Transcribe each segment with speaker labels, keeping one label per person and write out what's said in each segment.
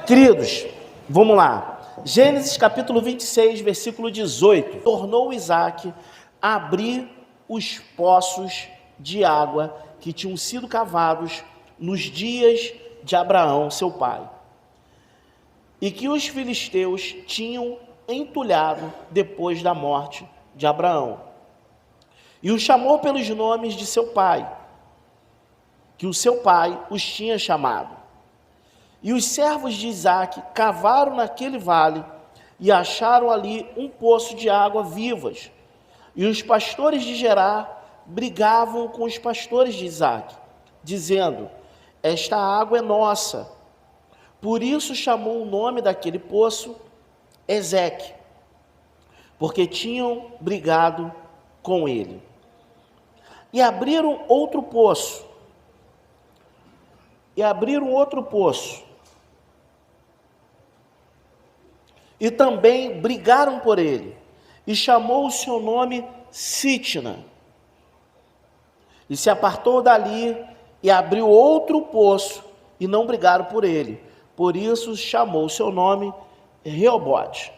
Speaker 1: Queridos, vamos lá. Gênesis capítulo 26, versículo 18. Tornou Isaac a abrir os poços de água que tinham sido cavados nos dias de Abraão, seu pai, e que os filisteus tinham entulhado depois da morte de Abraão. E os chamou pelos nomes de seu pai, que o seu pai os tinha chamado. E os servos de Isaac cavaram naquele vale e acharam ali um poço de água vivas. E os pastores de Gerar brigavam com os pastores de Isaac, dizendo: esta água é nossa. Por isso chamou o nome daquele poço Ezeque, porque tinham brigado com ele. E abriram outro poço. E também brigaram por ele. E chamou o seu nome Sitna. E se apartou dali e abriu outro poço, e não brigaram por ele. Por isso chamou o seu nome Reobote.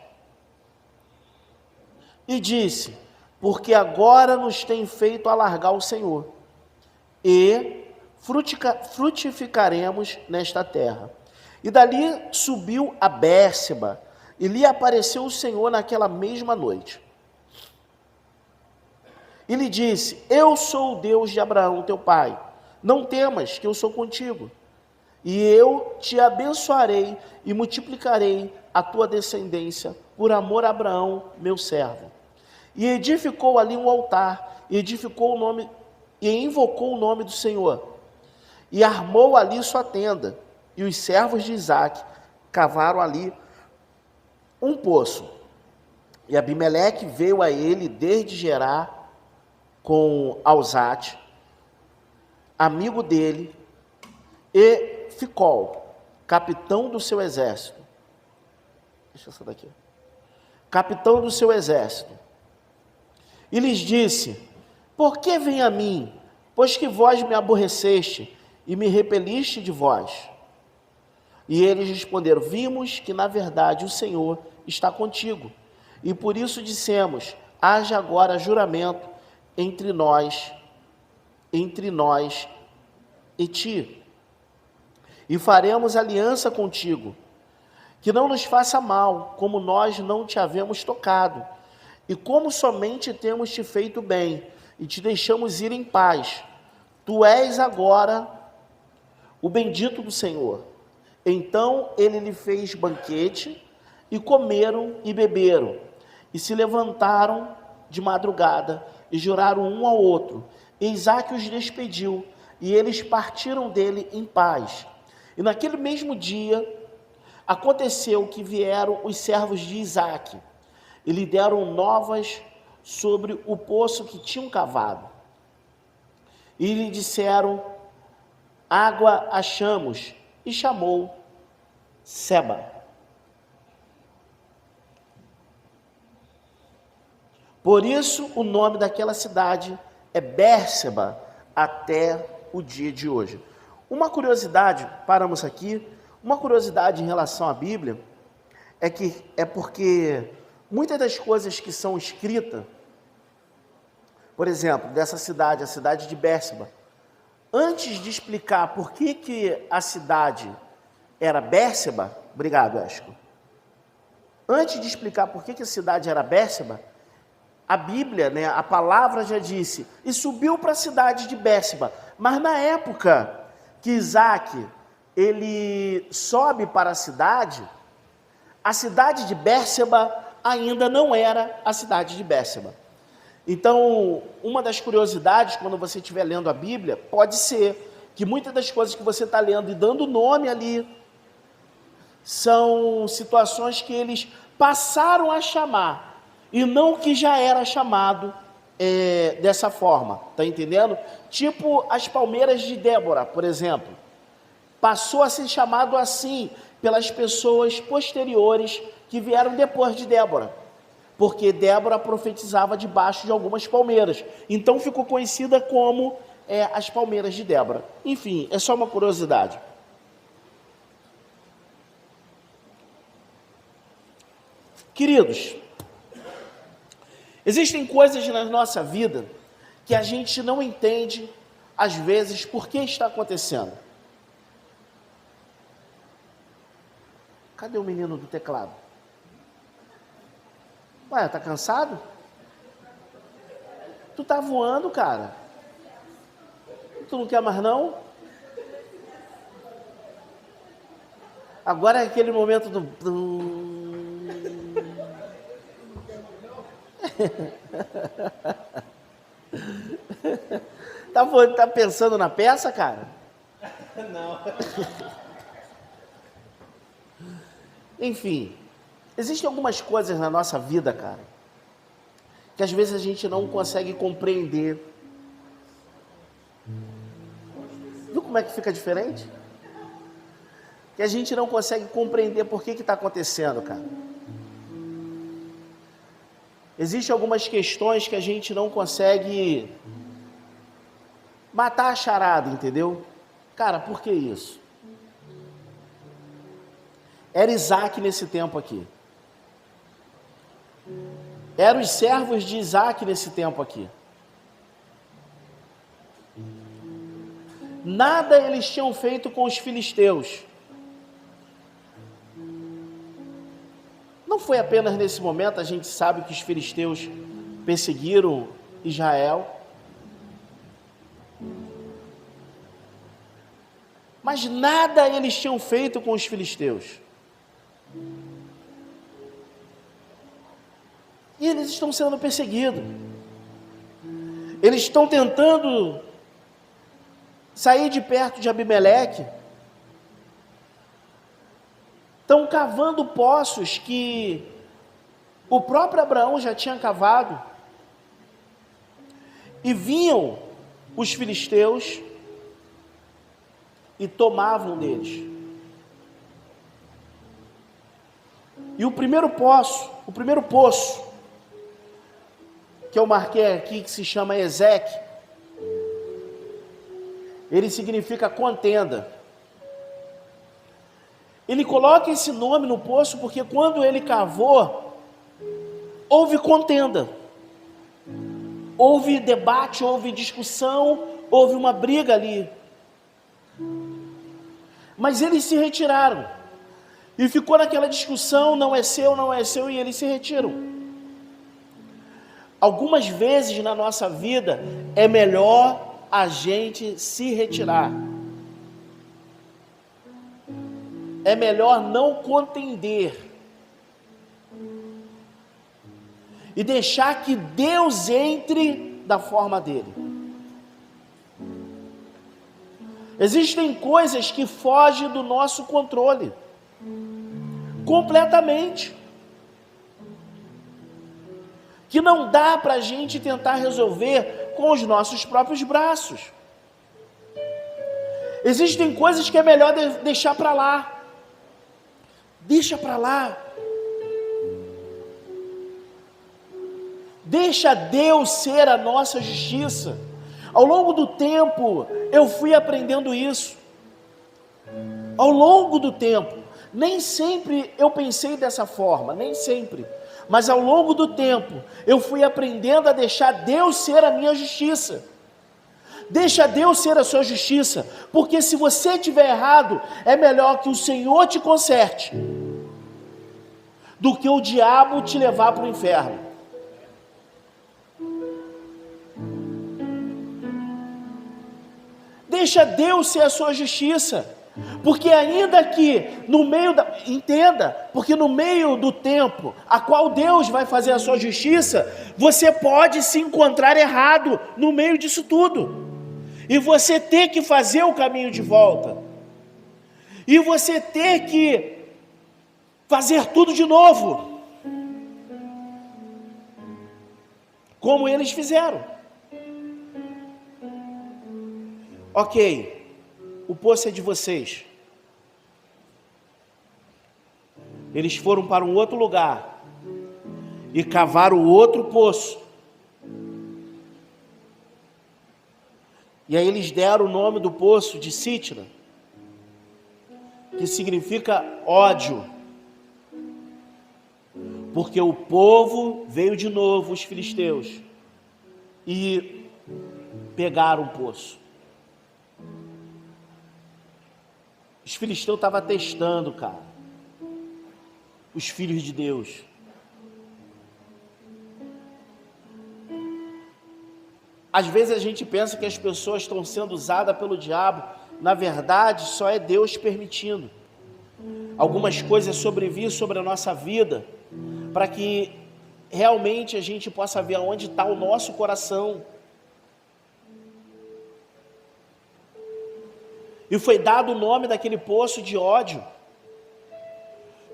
Speaker 1: E disse: porque agora nos tem feito alargar o Senhor, e frutificaremos nesta terra. E dali subiu a Bérseba, e lhe apareceu o Senhor naquela mesma noite. E lhe disse: eu sou o Deus de Abraão, teu pai. Não temas, que eu sou contigo. E eu te abençoarei e multiplicarei a tua descendência por amor a Abraão, meu servo. E edificou ali um altar, e invocou o nome do Senhor. E armou ali sua tenda. E os servos de Isaac cavaram ali um poço. E Abimeleque veio a ele desde Gerar com Alzate, amigo dele, e Ficol, capitão do seu exército. Deixa essa daqui. Capitão do seu exército. E lhes disse: por que vem a mim, pois que vós me aborreceste e me repeliste de vós? E eles responderam: vimos que na verdade o Senhor está contigo, e por isso dissemos: haja agora juramento entre nós e ti, e faremos aliança contigo, que não nos faça mal, como nós não te havemos tocado, e como somente temos te feito bem, e te deixamos ir em paz. Tu és agora o bendito do Senhor. Então ele lhe fez banquete, e comeram e beberam, e se levantaram de madrugada, e juraram um ao outro. E Isaac os despediu, e eles partiram dele em paz. E naquele mesmo dia, aconteceu que vieram os servos de Isaac, e lhe deram novas sobre o poço que tinham cavado. E lhe disseram: água achamos, e chamou Seba. Por isso o nome daquela cidade é Bérseba até o dia de hoje. Uma curiosidade, paramos aqui, uma curiosidade em relação à Bíblia é porque muitas das coisas que são escritas, por exemplo, dessa cidade, a cidade de Bérseba, antes de explicar por que a cidade era Bérseba, obrigado, Esco. Antes de explicar por que a cidade era Bérseba, a Bíblia, a palavra já disse, e subiu para a cidade de Bérseba. Mas na época que Isaac, ele sobe para a cidade de Bérseba ainda não era a cidade de Bérseba. Então, uma das curiosidades, quando você estiver lendo a Bíblia, pode ser que muitas das coisas que você está lendo e dando nome ali, são situações que eles passaram a chamar, e não que já era chamado dessa forma, tá entendendo? Tipo as palmeiras de Débora, por exemplo, passou a ser chamado assim pelas pessoas posteriores que vieram depois de Débora, porque Débora profetizava debaixo de algumas palmeiras, então ficou conhecida como as palmeiras de Débora. Enfim, é só uma curiosidade. Queridos, existem coisas na nossa vida que a gente não entende, às vezes, por que está acontecendo. Cadê o menino do teclado? Ué, tá cansado? Tu tá voando, cara. Tu não quer mais não? Agora é aquele momento do... Tá pensando na peça, cara? Não. Enfim, existem algumas coisas na nossa vida, cara, que às vezes a gente não consegue compreender. Viu como é que fica diferente? Que a gente não consegue compreender por que está acontecendo, cara. Existem algumas questões que a gente não consegue matar a charada, entendeu? Cara, por que isso? Era Isaac nesse tempo aqui. Eram os servos de Isaac nesse tempo aqui. Nada eles tinham feito com os filisteus. Não foi apenas nesse momento, a gente sabe que os filisteus perseguiram Israel. Mas nada eles tinham feito com os filisteus. E eles estão sendo perseguidos. Eles estão tentando sair de perto de Abimeleque. Estão cavando poços que o próprio Abraão já tinha cavado. E vinham os filisteus e tomavam deles. E o primeiro poço, que eu marquei aqui, que se chama Ezeque, ele significa contenda. Ele coloca esse nome no poço porque quando ele cavou, houve contenda, houve debate, houve discussão, houve uma briga ali. Mas eles se retiraram, e ficou naquela discussão, não é seu, e eles se retiram. Algumas vezes na nossa vida é melhor a gente se retirar. É melhor não contender. E deixar que Deus entre da forma dele. Existem coisas que fogem do nosso controle. Completamente. Que não dá para a gente tentar resolver com os nossos próprios braços. Existem coisas que é melhor deixar para lá. Deixa para lá. Deixa Deus ser a nossa justiça. Ao longo do tempo, eu fui aprendendo isso. Ao longo do tempo, nem sempre eu pensei dessa forma, nem sempre. Mas ao longo do tempo, eu fui aprendendo a deixar Deus ser a minha justiça. Deixa Deus ser a sua justiça, porque se você estiver errado, é melhor que o Senhor te conserte, do que o diabo te levar para o inferno. Deixa Deus ser a sua justiça. Porque ainda que no meio porque no meio do tempo a qual Deus vai fazer a sua justiça, você pode se encontrar errado no meio disso tudo, e você ter que fazer o caminho de volta, e você ter que fazer tudo de novo, como eles fizeram. Ok, o poço é de vocês. Eles foram para um outro lugar e cavaram outro poço. E aí eles deram o nome do poço de Sitna, que significa ódio. Porque o povo veio de novo, os filisteus, e pegaram o poço. Os filisteus estavam testando, cara, os filhos de Deus. Às vezes a gente pensa que as pessoas estão sendo usadas pelo diabo. Na verdade, só é Deus permitindo algumas coisas sobrevir sobre a nossa vida, para que realmente a gente possa ver onde está o nosso coração. E foi dado o nome daquele poço de ódio,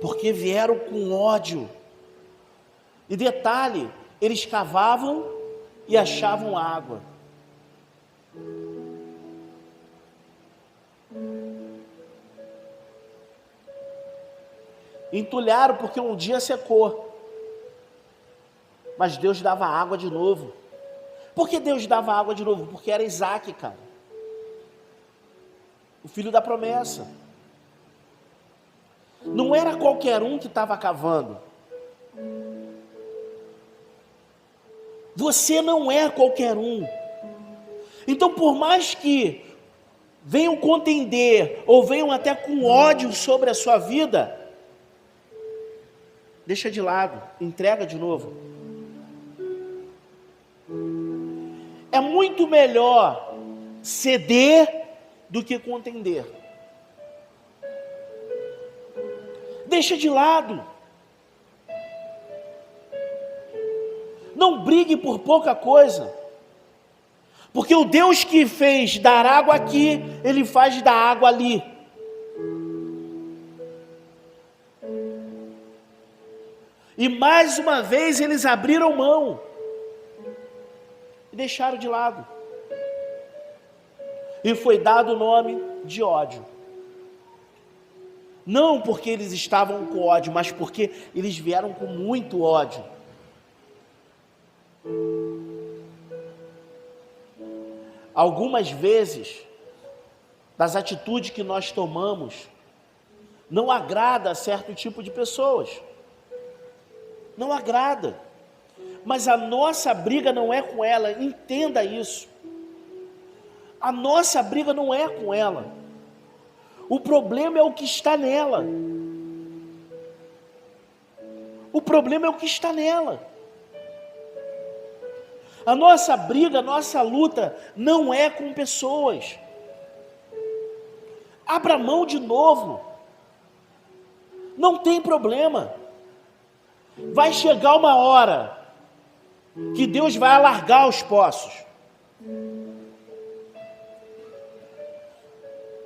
Speaker 1: porque vieram com ódio. E detalhe, eles cavavam e achavam água. Entulharam porque um dia secou, mas Deus dava água de novo. Por que Deus dava água de novo? Porque era Isaac, cara, o filho da promessa. Não era qualquer um que estava cavando. Você não é qualquer um. Então, por mais que venham contender, ou venham até com ódio sobre a sua vida, deixa de lado, entrega de novo. É muito melhor ceder do que contender. Deixa de lado. Não brigue por pouca coisa. Porque o Deus que fez dar água aqui, Ele faz dar água ali. E mais uma vez eles abriram mão e deixaram de lado. E foi dado o nome de ódio. Não porque eles estavam com ódio, mas porque eles vieram com muito ódio. Algumas vezes, das atitudes que nós tomamos, não agrada a certo tipo de pessoas. Não agrada. Mas a nossa briga não é com ela, entenda isso. A nossa briga não é com ela. O problema é o que está nela. O problema é o que está nela. A nossa briga, a nossa luta não é com pessoas. Abra mão de novo. Não tem problema. Vai chegar uma hora que Deus vai alargar os poços.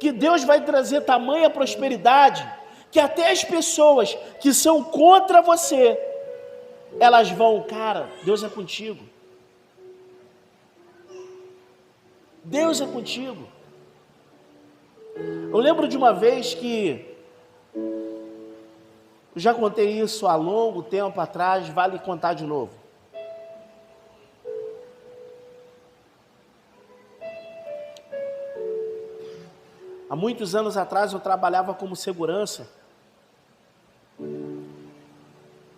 Speaker 1: Que Deus vai trazer tamanha prosperidade, que até as pessoas que são contra você, elas vão, cara, Deus é contigo. Deus é contigo. Eu lembro de uma vez que, eu já contei isso há longo tempo atrás, vale contar de novo. Há muitos anos atrás eu trabalhava como segurança.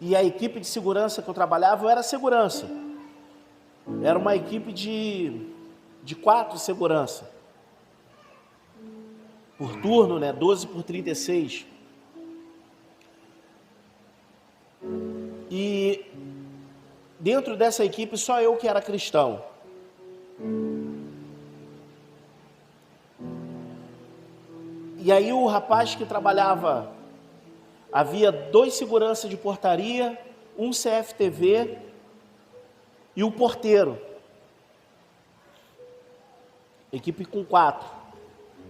Speaker 1: E a equipe de segurança que eu trabalhava, eu era segurança. Era uma equipe de 4 segurança. Por turno, 12 por 36. E dentro dessa equipe só eu que era cristão. E aí o rapaz que trabalhava, havia 2 seguranças de portaria, um CFTV e o porteiro. Equipe com 4.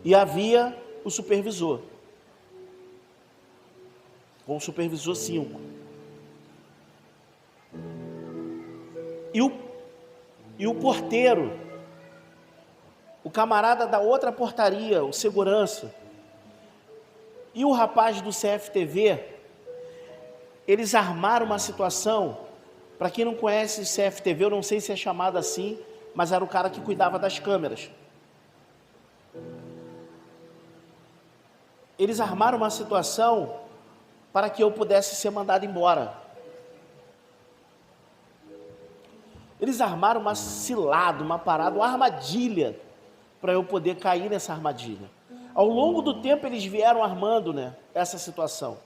Speaker 1: E havia o supervisor. Com o supervisor 5. E o porteiro, o camarada da outra portaria, o segurança, e o rapaz do CFTV, eles armaram uma situação. Para quem não conhece o CFTV, eu não sei se é chamado assim, mas era o cara que cuidava das câmeras. Eles armaram uma situação para que eu pudesse ser mandado embora. Eles armaram uma cilada, uma parada, uma armadilha, para eu poder cair nessa armadilha. Ao longo do tempo eles vieram armando, né, essa situação.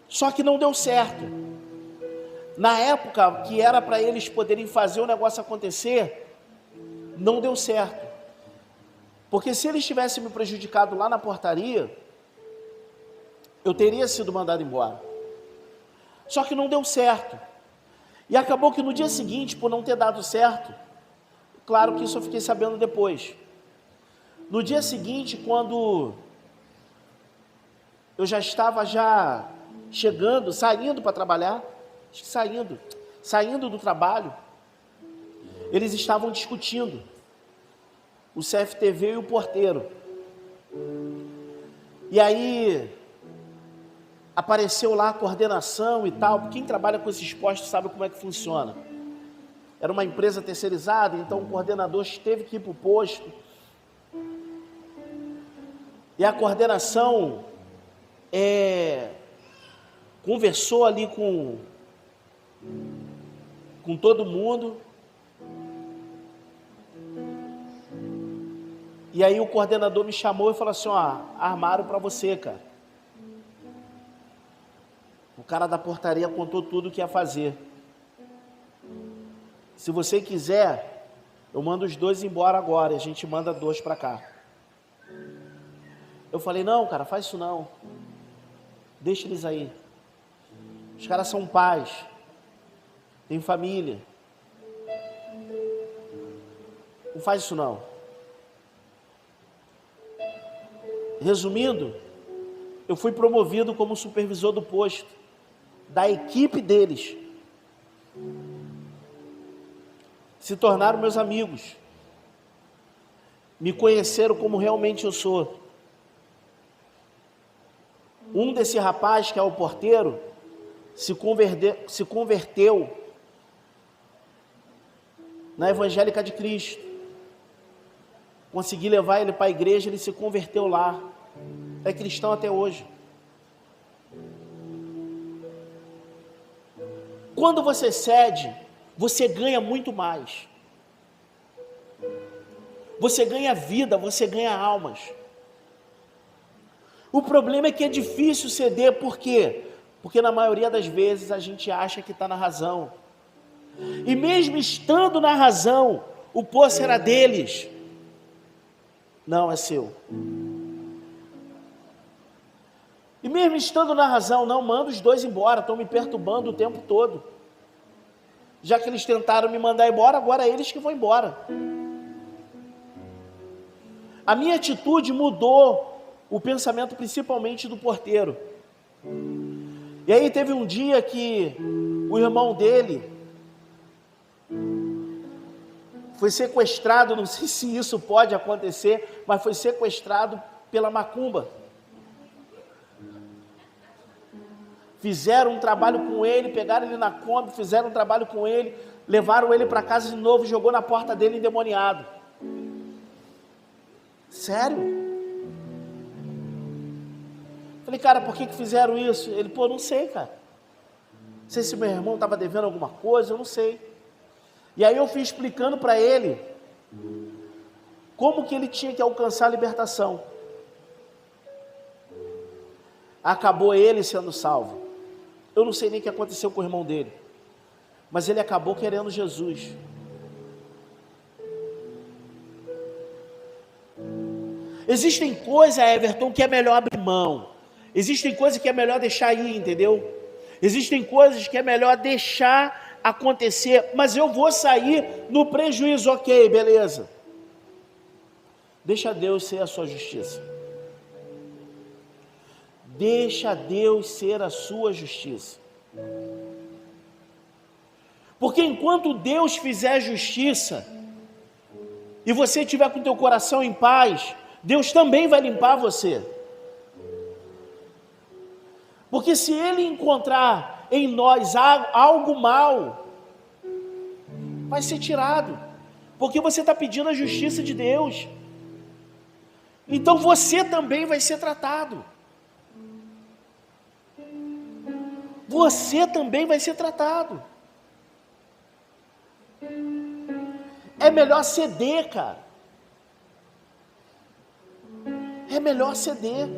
Speaker 1: Só que não deu certo. Na época que era para eles poderem fazer o negócio acontecer, não deu certo. Porque se eles tivessem me prejudicado lá na portaria, eu teria sido mandado embora. Só que não deu certo. E acabou que no dia seguinte, por não ter dado certo, claro que isso eu fiquei sabendo depois. No dia seguinte, quando eu já estava chegando, saindo para trabalhar, saindo do trabalho, eles estavam discutindo, o CFTV e o porteiro. E aí apareceu lá a coordenação e tal. Quem trabalha com esses postos sabe como é que funciona. Era uma empresa terceirizada, então o coordenador teve que ir para o posto. E a coordenação conversou ali com todo mundo. E aí o coordenador me chamou e falou assim, ó, armaram para você, cara. O cara da portaria contou tudo o que ia fazer. Se você quiser, eu mando os 2 embora agora, e a gente manda 2 para cá. Eu falei, não, cara, faz isso não. Deixa eles aí. Os caras são pais, têm família. Não faz isso não. Resumindo, eu fui promovido como supervisor do posto, da equipe deles. Se tornaram meus amigos. Me conheceram como realmente eu sou. Um desse rapaz, que é o porteiro, se converteu na Evangélica de Cristo. Consegui levar ele para a igreja, ele se converteu lá. É cristão até hoje. Quando você cede, você ganha muito mais. Você ganha vida, você ganha almas. O problema é que é difícil ceder, por quê? Porque na maioria das vezes a gente acha que está na razão. E mesmo estando na razão, o poço era deles. Não, é seu. E mesmo estando na razão, não, manda os 2 embora, estão me perturbando o tempo todo. Já que eles tentaram me mandar embora, agora é eles que vão embora. A minha atitude mudou o pensamento principalmente do porteiro. E aí teve um dia que o irmão dele foi sequestrado, não sei se isso pode acontecer, mas foi sequestrado pela macumba. Fizeram um trabalho com ele, pegaram ele na Kombi, fizeram um trabalho com ele, levaram ele para casa de novo, jogou na porta dele endemoniado. Sério? Falei, cara, por que fizeram isso? Ele, pô, não sei, cara. Não sei se meu irmão estava devendo alguma coisa, eu não sei. E aí eu fui explicando para ele como que ele tinha que alcançar a libertação. Acabou ele sendo salvo. Eu não sei nem o que aconteceu com o irmão dele, mas ele acabou querendo Jesus. Existem coisas, Everton, que é melhor abrir mão. Existem coisas que é melhor deixar ir, entendeu? Existem coisas que é melhor deixar acontecer, mas eu vou sair no prejuízo, ok, beleza. Deixa Deus ser a sua justiça. Deixa Deus ser a sua justiça. Porque enquanto Deus fizer justiça, e você estiver com o teu coração em paz, Deus também vai limpar você. Porque se Ele encontrar em nós algo mal, vai ser tirado. Porque você está pedindo a justiça de Deus. Então você também vai ser tratado. você também vai ser tratado. É melhor ceder, cara. É melhor ceder.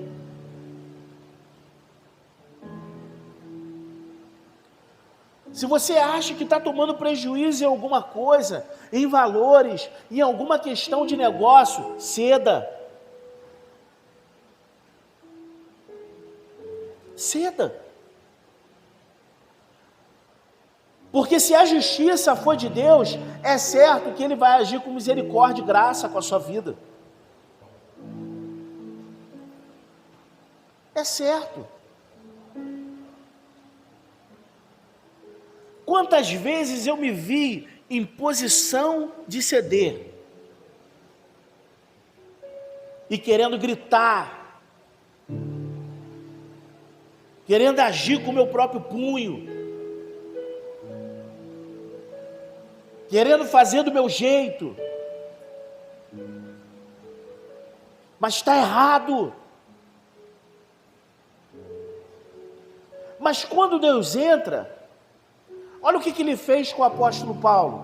Speaker 1: Se você acha que está tomando prejuízo em alguma coisa, em valores, em alguma questão de negócio, ceda. Ceda. Porque se a justiça for de Deus, é certo que Ele vai agir com misericórdia e graça com a sua vida. É certo. Quantas vezes eu me vi em posição de ceder e querendo gritar, querendo agir com o meu próprio punho, querendo fazer do meu jeito, mas está errado. Mas quando Deus entra, olha o que ele fez com o apóstolo Paulo.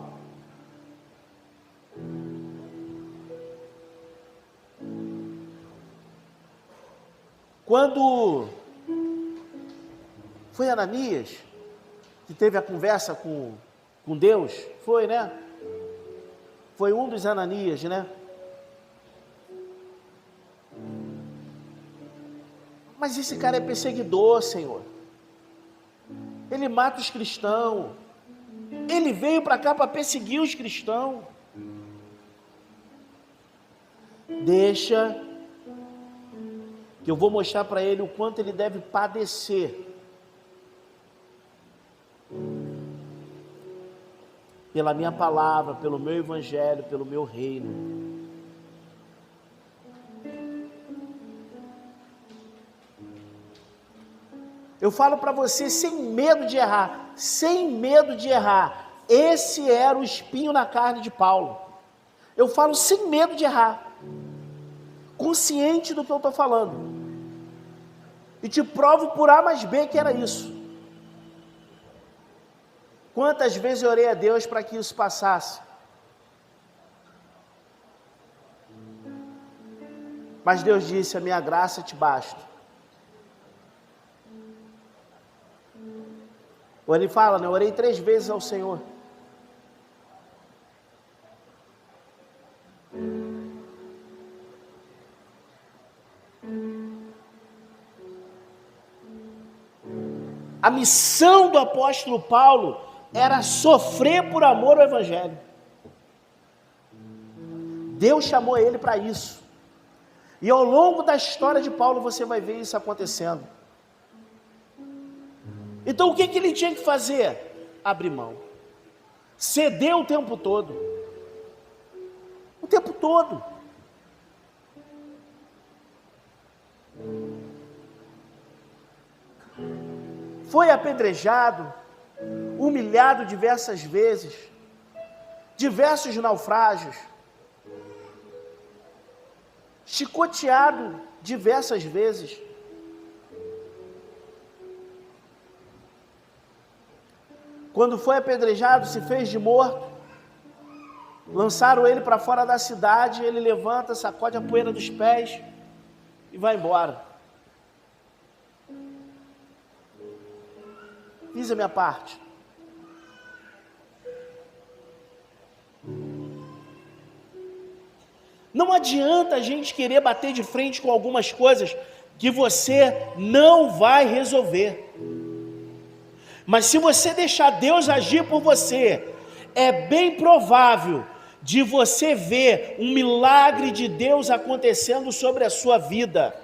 Speaker 1: Quando foi Ananias, que teve a conversa com Deus, foi, né? Foi um dos Ananias, né? Mas esse cara é perseguidor, Senhor. Ele mata os cristãos. Ele veio para cá para perseguir os cristãos. Deixa que eu vou mostrar para ele o quanto ele deve padecer pela minha palavra, pelo meu evangelho, pelo meu reino. Eu falo para você sem medo de errar, esse era o espinho na carne de Paulo. Eu falo sem medo de errar, consciente do que eu estou falando, e te provo por A mais B que era isso. Quantas vezes eu orei a Deus para que isso passasse, mas Deus disse: a minha graça te basta. Ou ele fala, né? Eu orei 3 vezes ao Senhor. A missão do apóstolo Paulo era sofrer por amor ao evangelho. Deus chamou ele para isso. E ao longo da história de Paulo você vai ver isso acontecendo. Então o que ele tinha que fazer? Abrir mão. Ceder o tempo todo. O tempo todo. Foi apedrejado, humilhado diversas vezes, diversos naufrágios, chicoteado diversas vezes. Quando foi apedrejado, se fez de morto, lançaram ele para fora da cidade, ele levanta, sacode a poeira dos pés e vai embora. Fiz a minha parte. Não adianta a gente querer bater de frente com algumas coisas que você não vai resolver. Mas se você deixar Deus agir por você, é bem provável de você ver um milagre de Deus acontecendo sobre a sua vida.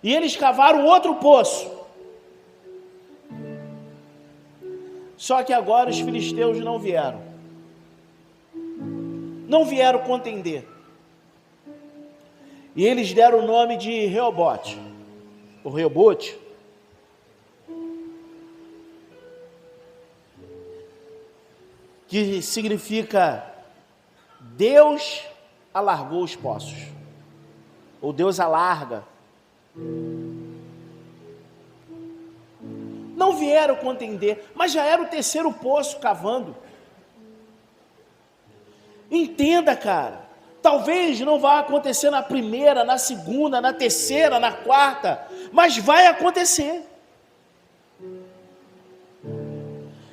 Speaker 1: E eles cavaram outro poço. Só que agora os filisteus não vieram. Não vieram contender. E eles deram o nome de Reobote. O Reobote. Que significa Deus alargou os poços. Ou Deus alarga Não vieram contender, mas já era o terceiro poço cavando. Entenda, cara. Talvez não vá acontecer na primeira, na segunda, na terceira, na quarta, mas vai acontecer.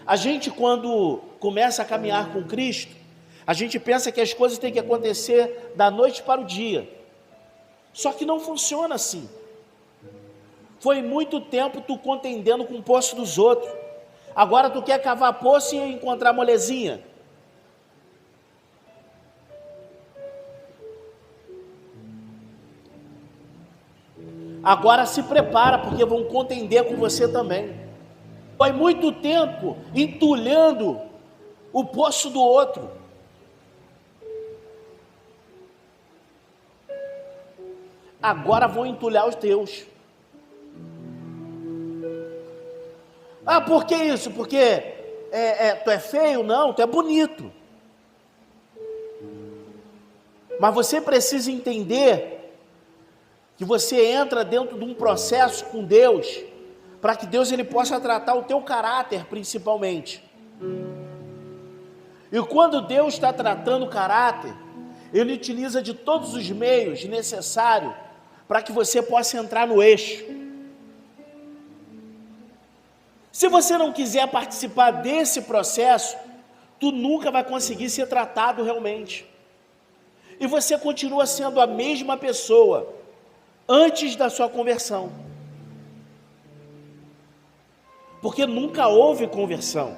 Speaker 1: A gente, quando começa a caminhar com Cristo, a gente pensa que as coisas têm que acontecer da noite para o dia. Só que não funciona assim. Foi muito tempo tu contendendo com o poço dos outros. Agora tu quer cavar poço e encontrar molezinha. Agora se prepara, porque vão contender com você também. Foi muito tempo entulhando o poço do outro. Agora vão entulhar os teus. Ah, por que isso? Porque tu é feio? Não, tu é bonito. Mas você precisa entender que você entra dentro de um processo com Deus, para que Deus ele possa tratar o teu caráter principalmente. E quando Deus está tratando o caráter, Ele utiliza de todos os meios necessários para que você possa entrar no eixo. Se você não quiser participar desse processo, tu nunca vai conseguir ser tratado realmente. E você continua sendo a mesma pessoa antes da sua conversão. Porque nunca houve conversão.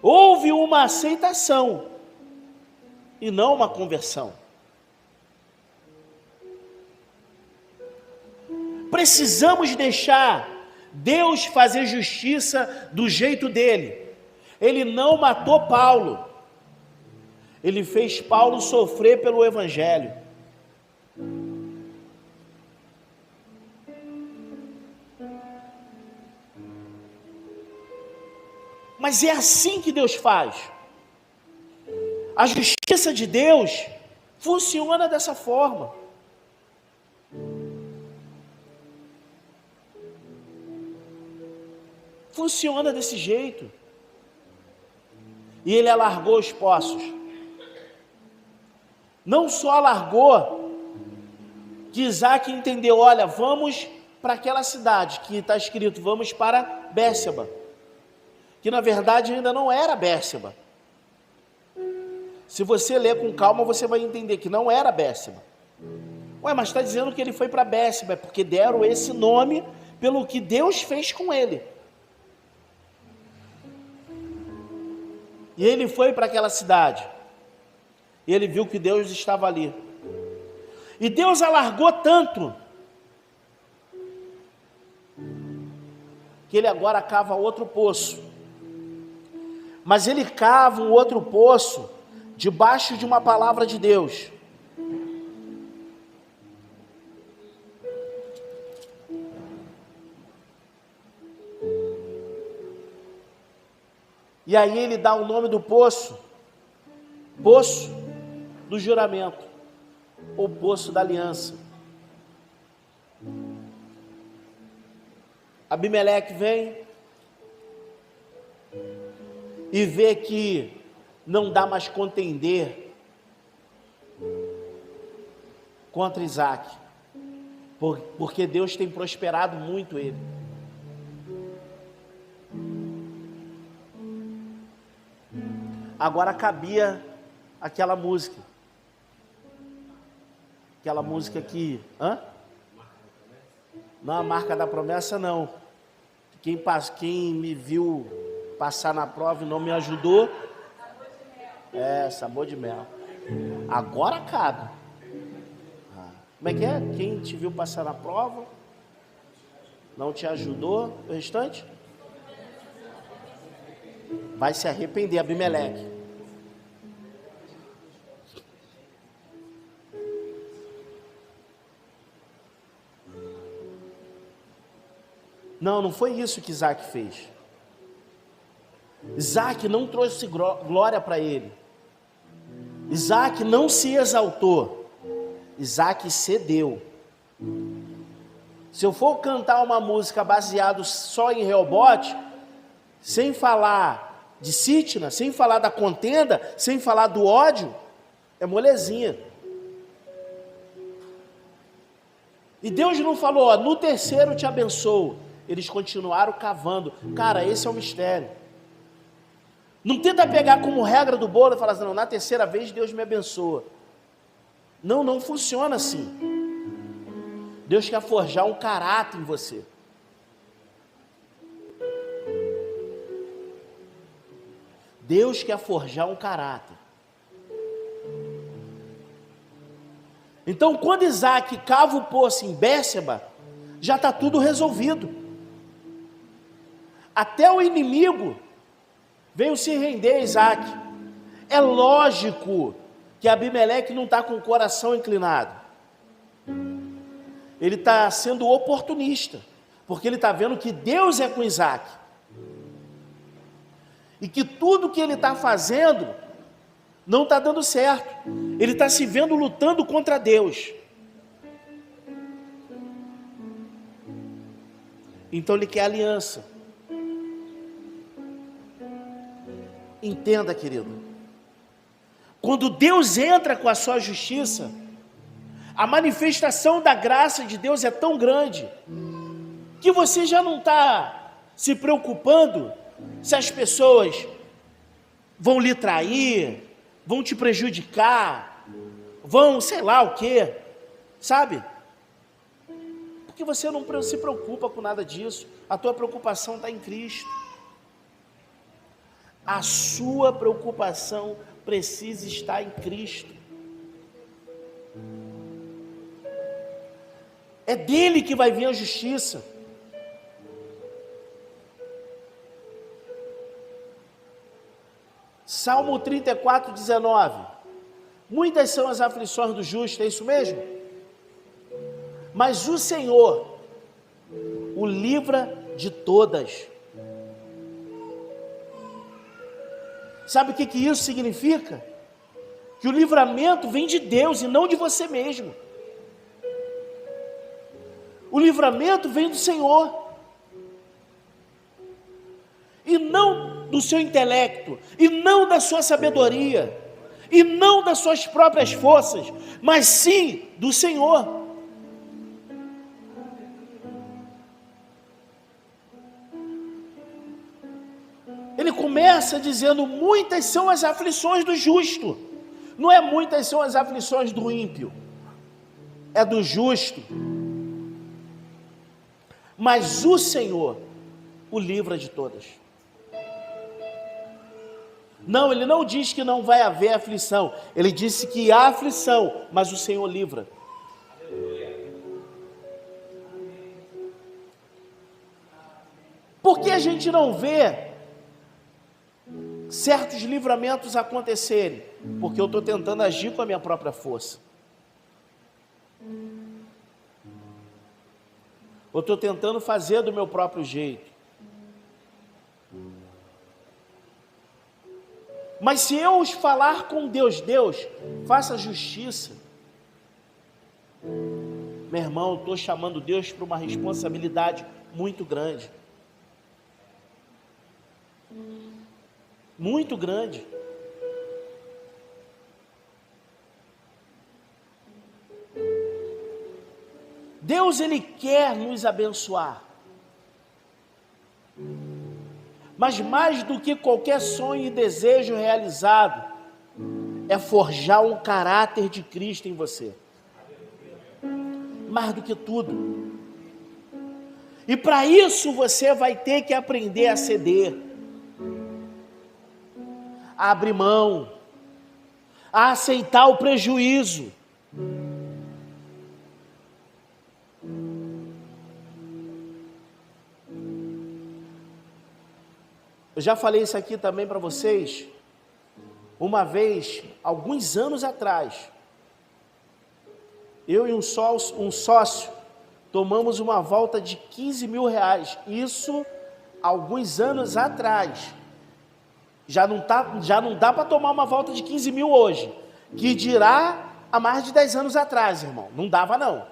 Speaker 1: Houve uma aceitação e não uma conversão. Precisamos deixar Deus fazer justiça do jeito dele. Ele não matou Paulo. Ele fez Paulo sofrer pelo Evangelho. Mas é assim que Deus faz. A justiça de Deus funciona dessa forma. Funciona desse jeito. E ele alargou os poços. Não só alargou, que Isaac entendeu, olha, vamos para aquela cidade, que está escrito, vamos para Bérseba, que na verdade ainda não era Bérseba. Se você ler com calma, você vai entender que não era Bérseba. Ué, mas está dizendo que ele foi para Bérseba, é porque deram esse nome pelo que Deus fez com ele. E ele foi para aquela cidade. E ele viu que Deus estava ali. E Deus alargou tanto que ele agora cava outro poço. Mas ele cava um outro poço debaixo de uma palavra de Deus. E aí ele dá o nome do poço, poço do juramento, ou poço da aliança. Abimeleque vem e vê que não dá mais contender contra Isaac, porque Deus tem prosperado muito ele. Agora cabia aquela música que, não, a marca da promessa não. Quem me viu passar na prova e não me ajudou, sabor de mel. Agora cabe. Como é que é? Quem te viu passar na prova, não te ajudou, o restante? Vai se arrepender, Abimeleque. Não foi isso que Isaac fez. Isaac não trouxe glória para ele. Isaac não se exaltou. Isaac cedeu. Se eu for cantar uma música baseada só em Reobote, sem falar de Sitna, sem falar da contenda, sem falar do ódio, é molezinha. E Deus não falou, ó, no terceiro te abençoo. Eles continuaram cavando. Cara, esse é o mistério. Não tenta pegar como regra do bolo e falar assim, não, na terceira vez Deus me abençoa. Não, não funciona assim. Deus quer forjar um caráter em você. Deus quer forjar um caráter. Então, quando Isaac cava o poço em Bérseba, já está tudo resolvido. Até o inimigo veio se render a Isaac. É lógico que Abimeleque não está com o coração inclinado. Ele está sendo oportunista, porque ele está vendo que Deus é com Isaac. E que tudo que ele está fazendo não está dando certo. Ele está se vendo lutando contra Deus. Então ele quer aliança. Entenda, querido. Quando Deus entra com a sua justiça, a manifestação da graça de Deus é tão grande, que você já não está se preocupando se as pessoas vão lhe trair, vão te prejudicar, vão sei lá o quê, sabe? Porque você não se preocupa com nada disso, a tua preocupação está em Cristo. A sua preocupação precisa estar em Cristo. É dele que vai vir a justiça. Salmo 34, 19. Muitas são as aflições do justo, é isso mesmo? Mas o Senhor o livra de todas. Sabe o que isso significa? Que o livramento vem de Deus e não de você mesmo. O livramento vem do Senhor. E não do seu intelecto, e não da sua sabedoria, e não das suas próprias forças, mas sim do Senhor. Ele começa dizendo, muitas são as aflições do justo. Não é muitas são as aflições do ímpio, é do justo. Mas o Senhor o livra de todas. Não, ele não diz que não vai haver aflição. Ele disse que há aflição, mas o Senhor livra. Por que a gente não vê certos livramentos acontecerem? Porque eu estou tentando agir com a minha própria força. Eu estou tentando fazer do meu próprio jeito. Mas se eu os falar com Deus, Deus, faça justiça. Meu irmão, eu estou chamando Deus para uma responsabilidade muito grande. Muito grande. Deus, Ele quer nos abençoar. Mas mais do que qualquer sonho e desejo realizado, é forjar um caráter de Cristo em você. Mais do que tudo. E para isso você vai ter que aprender a ceder, a abrir mão, a aceitar o prejuízo. Eu já falei isso aqui também para vocês, uma vez, alguns anos atrás, eu e um sócio, tomamos uma volta de 15 mil reais, isso alguns anos atrás, já não dá para tomar uma volta de 15 mil hoje, que dirá há mais de 10 anos atrás, irmão, não dava não.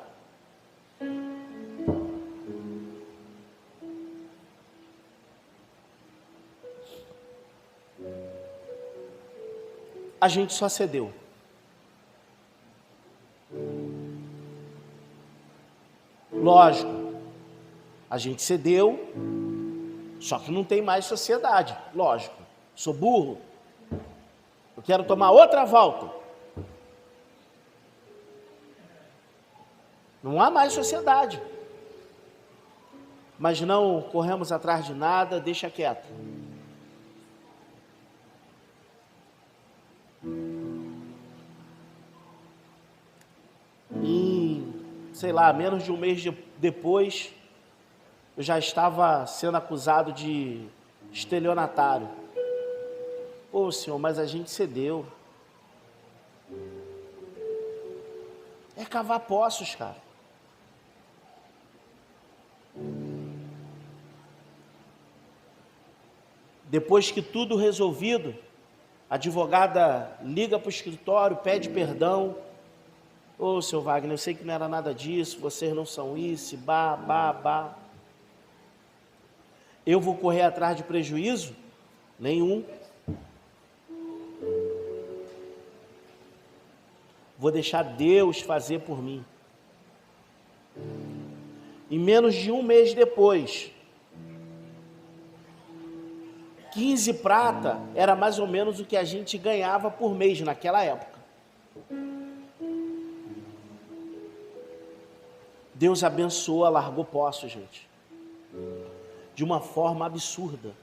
Speaker 1: a gente só cedeu. Lógico, a gente cedeu, só que não tem mais sociedade. Lógico, sou burro, eu quero tomar outra volta. Não há mais sociedade. Mas não corremos atrás de nada, deixa quieto. E, sei lá, menos de um mês depois, eu já estava sendo acusado de estelionatário. Pô, senhor, mas a gente cedeu. É cavar poços, cara. Depois que tudo resolvido, a advogada liga para o escritório, pede perdão. Ô, seu Wagner, eu sei que não era nada disso, vocês não são isso, bah. Eu vou correr atrás de prejuízo? Nenhum. Vou deixar Deus fazer por mim. E menos de um mês depois, 15 prata era mais ou menos o que a gente ganhava por mês naquela época. Deus abençoa, largou poços, gente. De uma forma absurda.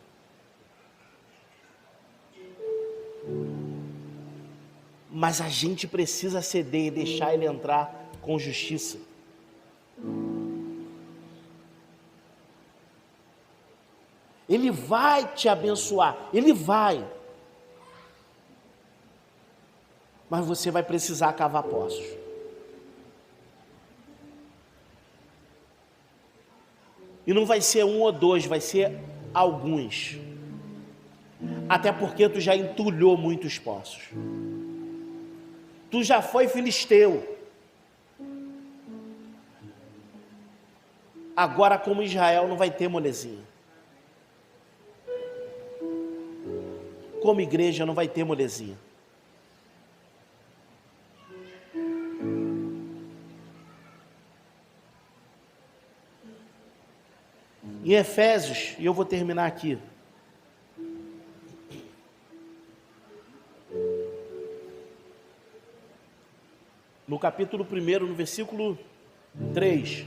Speaker 1: Mas a gente precisa ceder e deixar ele entrar com justiça. Ele vai te abençoar, ele vai. Mas você vai precisar cavar poços. E não vai ser um ou dois, vai ser alguns. Até porque tu já entulhou muitos poços. Tu já foi filisteu. Agora, como Israel, não vai ter molezinha. Como igreja, não vai ter molezinha. Em Efésios, e eu vou terminar aqui. No capítulo 1, no versículo 3,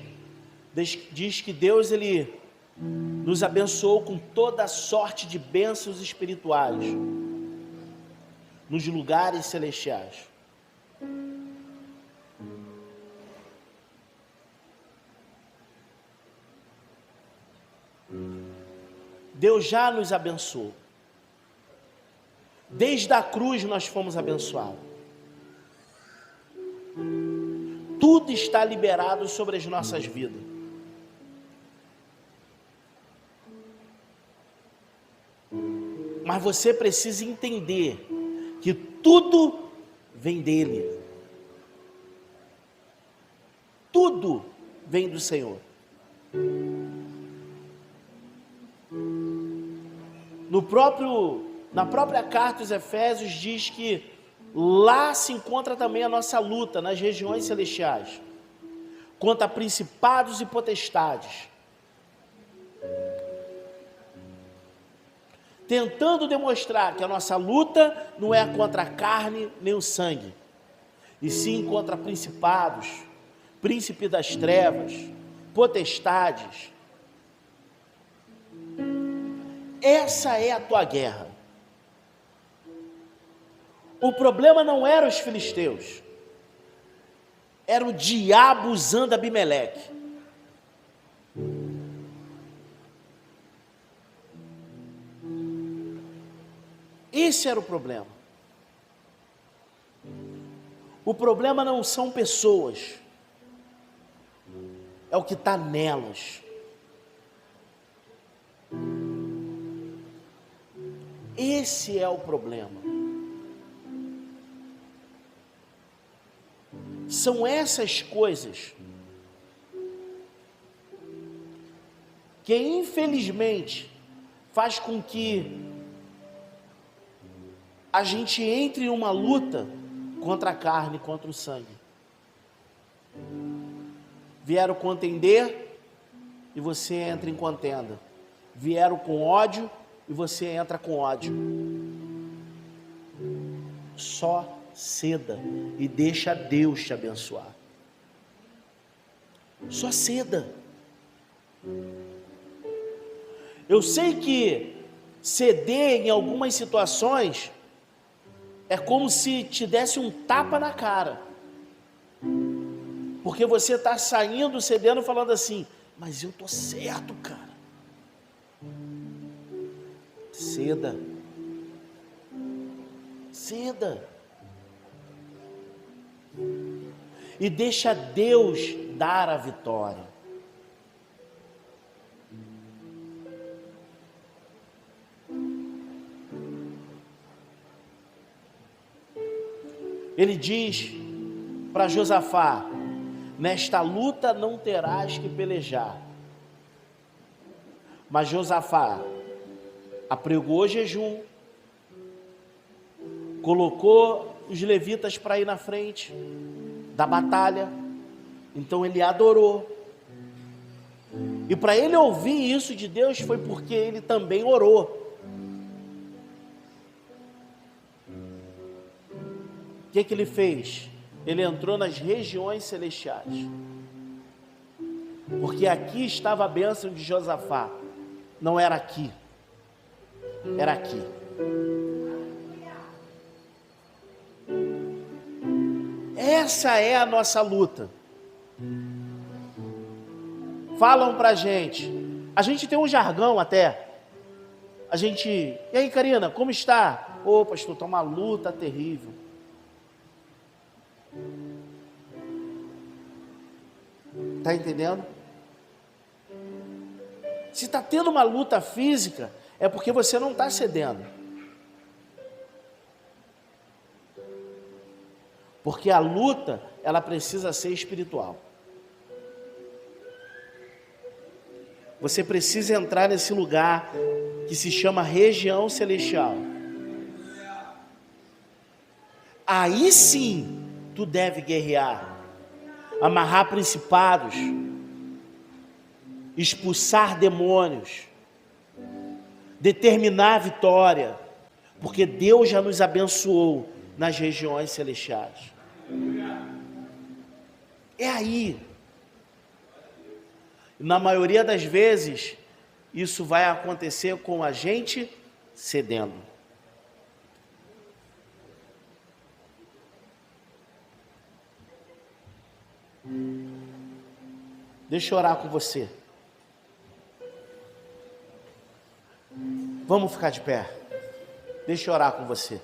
Speaker 1: diz que Deus, Ele nos abençoou com toda sorte de bênçãos espirituais nos lugares celestiais. Deus já nos abençoou. Desde a cruz nós fomos abençoados. Tudo está liberado sobre as nossas vidas. Mas você precisa entender que tudo vem dele. Tudo vem do Senhor. Na própria carta aos Efésios diz que lá se encontra também a nossa luta nas regiões celestiais, contra principados e potestades, tentando demonstrar que a nossa luta não é contra a carne nem o sangue, e sim contra principados, príncipe das trevas, potestades. Essa é a tua guerra. O problema não eram os filisteus, era o diabo usando Abimeleque. Esse era o problema. O problema não são pessoas, é o que está nelas. Esse é o problema. São essas coisas que infelizmente faz com que a gente entra em uma luta contra a carne, contra o sangue. Vieram contender e você entra em contenda. Vieram com ódio e você entra com ódio. Só ceda e deixa Deus te abençoar. Só ceda. Eu sei que ceder em algumas situações é como se te desse um tapa na cara. Porque você está saindo, cedendo, falando assim, mas eu estou certo, cara. Ceda. Ceda. E deixa Deus dar a vitória. Ele diz para Josafá: nesta luta não terás que pelejar. Mas Josafá apregou jejum, colocou os levitas para ir na frente da batalha, então ele adorou. E para ele ouvir isso de Deus foi porque ele também orou. O que ele fez? Ele entrou nas regiões celestiais, porque aqui estava a bênção de Josafá. Não era aqui, era aqui. Essa é a nossa luta. Falam pra gente, a gente tem um jargão até, e aí Karina, como está? Ô pastor, está uma luta terrível. Está entendendo? Se está tendo uma luta física, é porque você não está cedendo. Porque a luta, ela precisa ser espiritual. Você precisa entrar nesse lugar que se chama região celestial. Aí sim, tu deve guerrear, amarrar principados, expulsar demônios, determinar a vitória, porque Deus já nos abençoou nas regiões celestiais. É aí. Na maioria das vezes, isso vai acontecer com a gente cedendo. Deixa eu orar com você. Vamos ficar de pé. Deixa eu orar com você.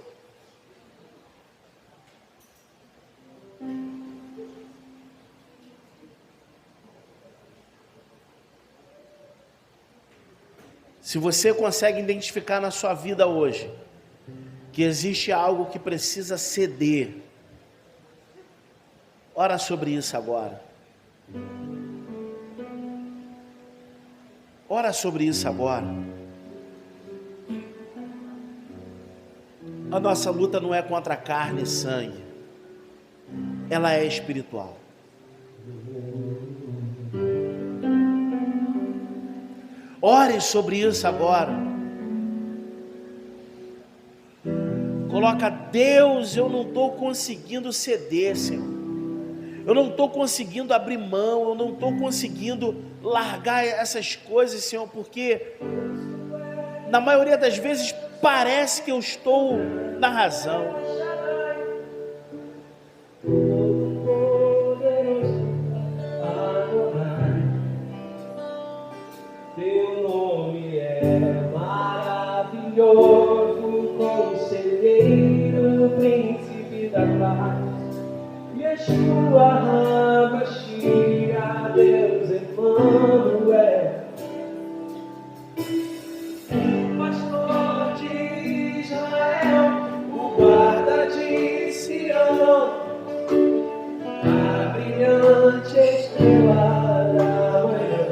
Speaker 1: Se você consegue identificar na sua vida hoje que existe algo que precisa ceder, ora sobre isso agora. Ora sobre isso agora. A nossa luta não é contra carne e sangue, ela é espiritual. Ore sobre isso agora. Coloca: Deus, eu não estou conseguindo ceder, Senhor. Eu não estou conseguindo abrir mão, eu não estou conseguindo largar essas coisas, Senhor, porque na maioria das vezes parece que eu estou na razão.
Speaker 2: Teu nome é maravilhoso, conselheiro, príncipe da paz. Yeshua HaMashiach, Deus Emmanuel, pastor de Israel, o guarda de Sião, a brilhante estrela da manhã.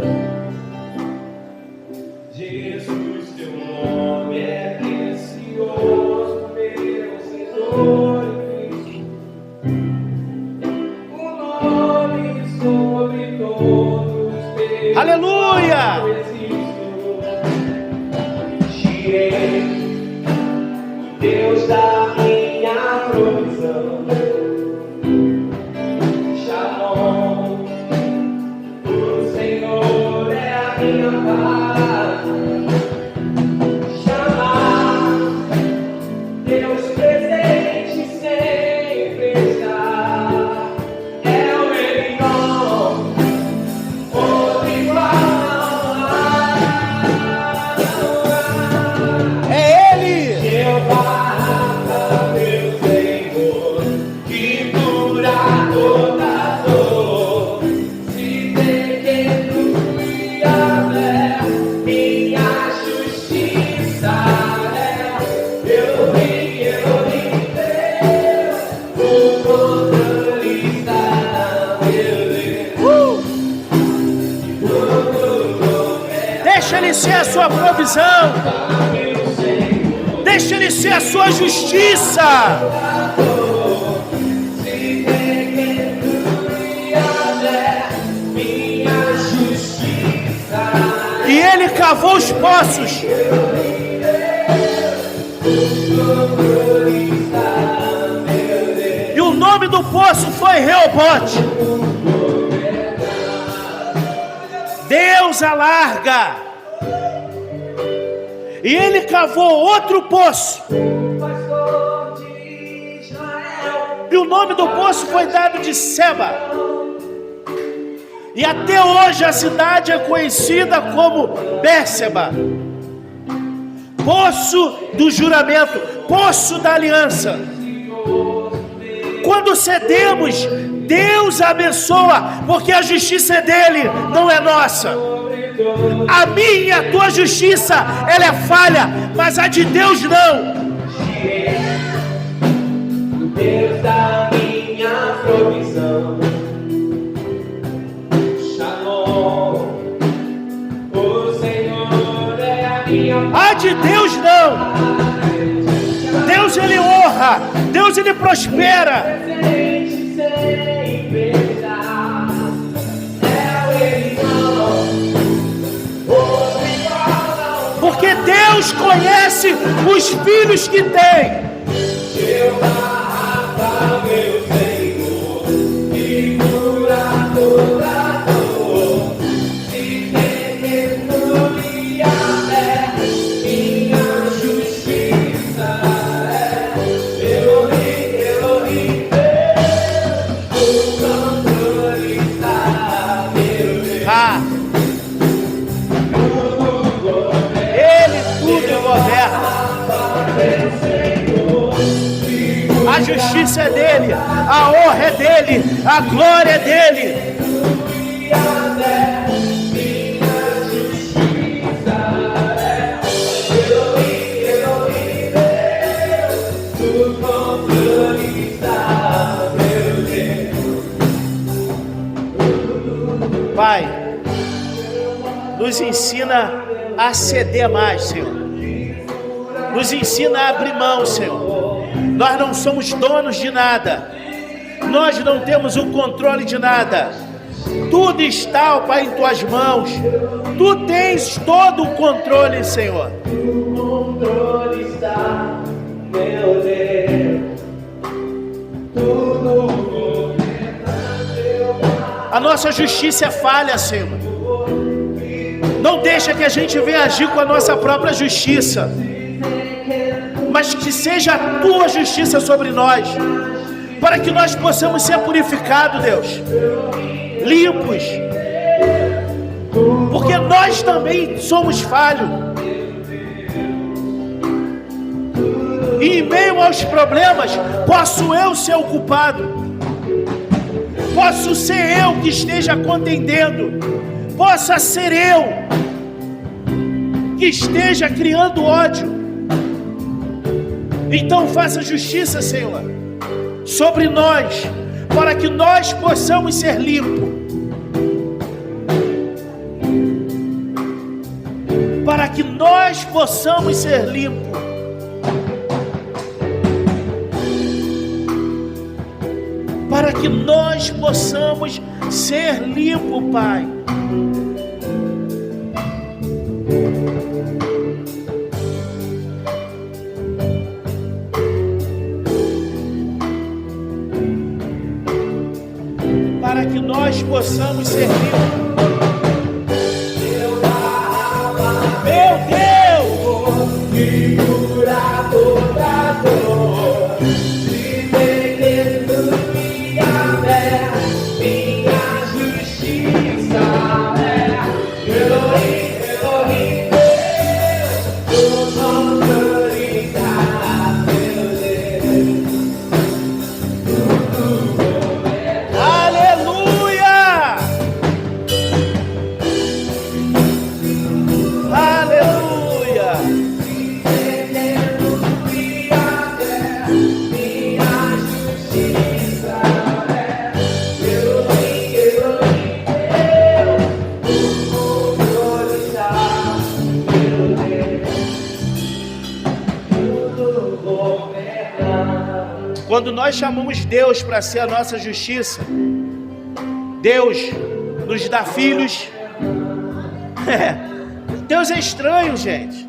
Speaker 2: Jesus, teu nome é precioso, meu
Speaker 1: Ele ser a sua provisão. Deixa Ele ser a sua justiça. E Ele cavou os poços. E o nome do poço foi Reobote. Deus alarga. E Ele cavou outro poço. E o nome do poço foi dado de Seba. E até hoje a cidade é conhecida como Bérseba. Poço do juramento, poço da aliança. Quando cedemos, Deus abençoa, porque a justiça é dele, não é nossa. A minha e a tua justiça, ela é falha, mas a de Deus não.
Speaker 2: Deus da minha provisão. Shalom. O Senhor é a minha.
Speaker 1: A de Deus não. Deus ele honra, Deus ele prospera. Porque Deus conhece os filhos que tem.
Speaker 2: Meu Senhor, e cura toda dor, e aleluia é minha justiça, Elohim, Elohim, o controle está, meu Deus.
Speaker 1: Ele tudo governa. A justiça é dele, a honra é dele, a glória é dele. Pai, nos ensina a ceder mais, Senhor. Nos ensina a abrir mão, Senhor. Nós não somos donos de nada. Nós não temos o controle de nada. Tudo está, ó Pai, em tuas mãos. Tu tens todo o controle, Senhor.
Speaker 2: O controle está, meu Deus. Tudo
Speaker 1: a nossa justiça é falha, Senhor. Não deixa que a gente venha agir com a nossa própria justiça, mas que seja a tua justiça sobre nós, para que nós possamos ser purificados, Deus, limpos, porque nós também somos falhos. E em meio aos problemas, posso eu ser o culpado, posso ser eu que esteja contendendo, possa ser eu que esteja criando ódio. Então faça justiça, Senhor, sobre nós, para que nós possamos ser limpos, para que nós possamos ser limpos. Para que nós possamos ser limpos, Pai. Para que nós possamos ser limpos. Meu Deus!
Speaker 2: me cura toda dor. Minha justiça é Elohim, Elohim, Deus, o controle está, meu Deus.
Speaker 1: Aleluia! Aleluia!
Speaker 2: Minha justiça é Elohim, Elohim, Deus, o controle está.
Speaker 1: Quando nós chamamos Deus para ser a nossa justiça, Deus nos dá filhos. Deus é estranho, gente.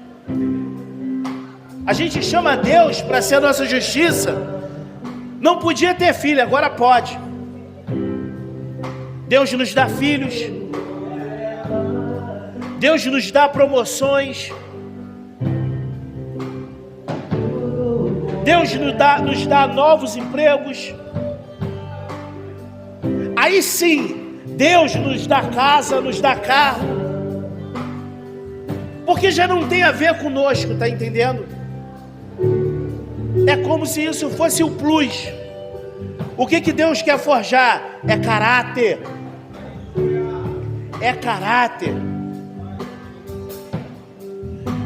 Speaker 1: A gente chama Deus para ser a nossa justiça. Não podia ter filho, agora pode. Deus nos dá filhos. Deus nos dá promoções. Deus nos dá novos empregos. Aí sim, Deus nos dá casa, nos dá carro. Porque já não tem a ver conosco, tá entendendo? É como se isso fosse o plus. O que Deus quer forjar? É caráter. É caráter.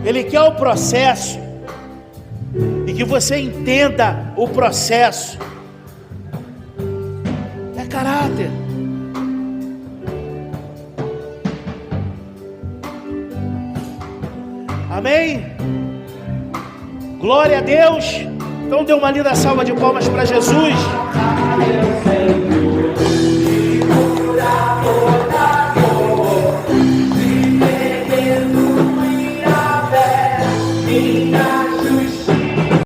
Speaker 1: Ele quer o processo. E que você entenda o processo. É caráter. Amém? Glória a Deus. Então dê uma linda salva de palmas para Jesus.